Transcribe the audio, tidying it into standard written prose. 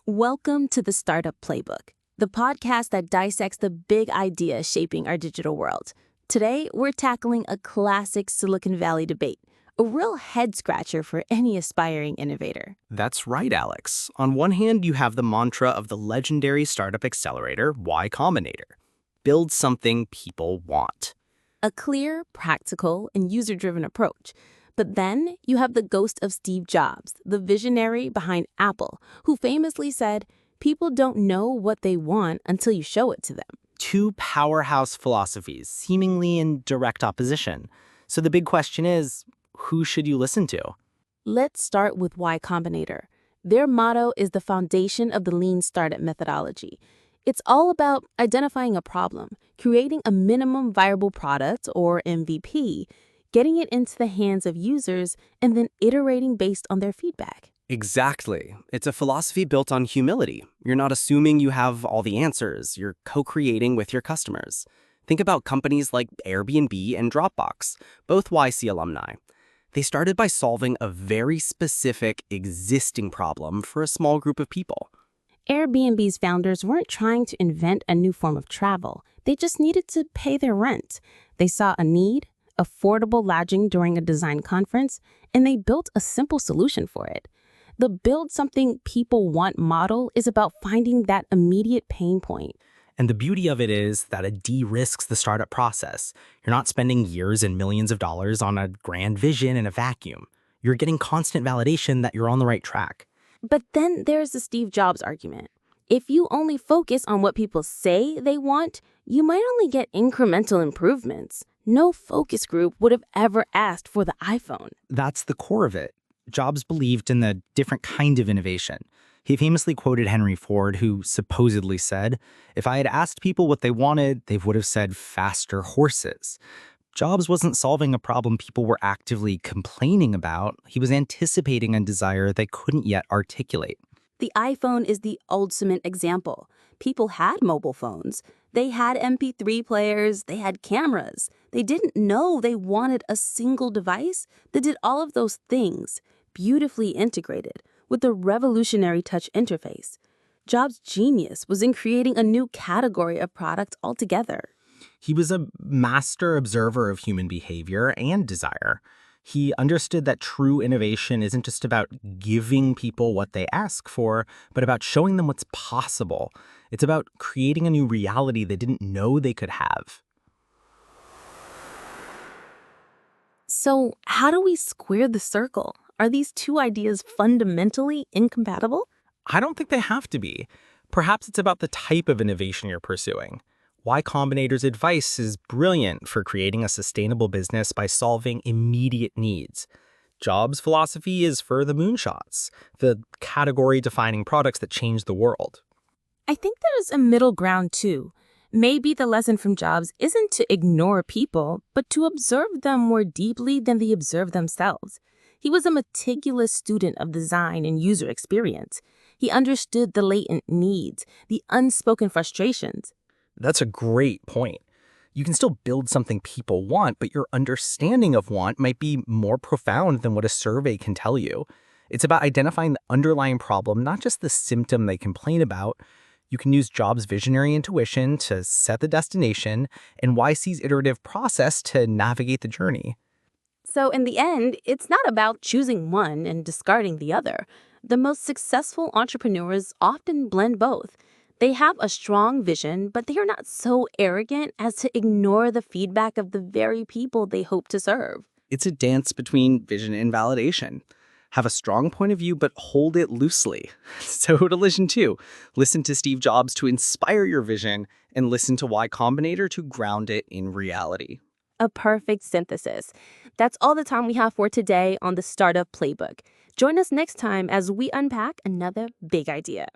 Welcome to the Startup Playbook, the podcast that dissects the big ideas shaping our digital world. Today, we're tackling a classic Silicon Valley debate, a real head-scratcher for any aspiring innovator. That's right, Alex. On one hand, you have the mantra of the legendary startup accelerator, Y Combinator. Build something people want. A clear, practical, and user-driven approach. But then you have the ghost of Steve Jobs, the visionary behind Apple, who famously said, "People don't know what they want until you show it to them." Two powerhouse philosophies, seemingly in direct opposition. So the big question is, who should you listen to? Let's start with Y Combinator. Their motto is the foundation of the lean startup methodology. It's all about identifying a problem, creating a minimum viable product, or MVP, getting it into the hands of users, and then iterating based on their feedback. Exactly. It's a philosophy built on humility. You're not assuming you have all the answers. You're co-creating with your customers. Think about companies like Airbnb and Dropbox, both YC alumni. They started by solving a very specific existing problem for a small group of people. Airbnb's founders weren't trying to invent a new form of travel. They just needed to pay their rent. They saw a need, affordable lodging during a design conference, and they built a simple solution for it. The build something people want model is about finding that immediate pain point. And the beauty of it is that it de-risks the startup process. You're not spending years and millions of dollars on a grand vision in a vacuum. You're getting constant validation that you're on the right track. But then there's the Steve Jobs argument. If you only focus on what people say they want, you might only get incremental improvements. No focus group would have ever asked for the iPhone. That's the core of it. Jobs believed in the different kind of innovation. He famously quoted Henry Ford, who supposedly said, "If I had asked people what they wanted, they would have said faster horses." Jobs wasn't solving a problem people were actively complaining about. He was anticipating a desire they couldn't yet articulate. The iPhone is the ultimate example. People had mobile phones. They had MP3 players. They had cameras. They didn't know they wanted a single device that did all of those things, beautifully integrated, with a revolutionary touch interface. Jobs' genius was in creating a new category of product altogether. He was a master observer of human behavior and desire. He understood that true innovation isn't just about giving people what they ask for, but about showing them what's possible. It's about creating a new reality they didn't know they could have. So, how do we square the circle? Are these two ideas fundamentally incompatible? I don't think they have to be. Perhaps it's about the type of innovation you're pursuing. Y Combinator's advice is brilliant for creating a sustainable business by solving immediate needs. Jobs' philosophy is for the moonshots, the category-defining products that change the world. I think there's a middle ground too. Maybe the lesson from Jobs isn't to ignore people, but to observe them more deeply than they observe themselves. He was a meticulous student of design and user experience. He understood the latent needs, the unspoken frustrations. That's a great point. You can still build something people want, but your understanding of want might be more profound than what a survey can tell you. It's about identifying the underlying problem, not just the symptom they complain about. You can use Jobs' visionary intuition to set the destination and YC's iterative process to navigate the journey. So in the end, it's not about choosing one and discarding the other. The most successful entrepreneurs often blend both. They have a strong vision, but they are not so arrogant as to ignore the feedback of the very people they hope to serve. It's a dance between vision and validation. Have a strong point of view, but hold it loosely. So who to listen to? Listen to Steve Jobs to inspire your vision, and listen to Y Combinator to ground it in reality. A perfect synthesis. That's all the time we have for today on the Startup Playbook. Join us next time as we unpack another big idea.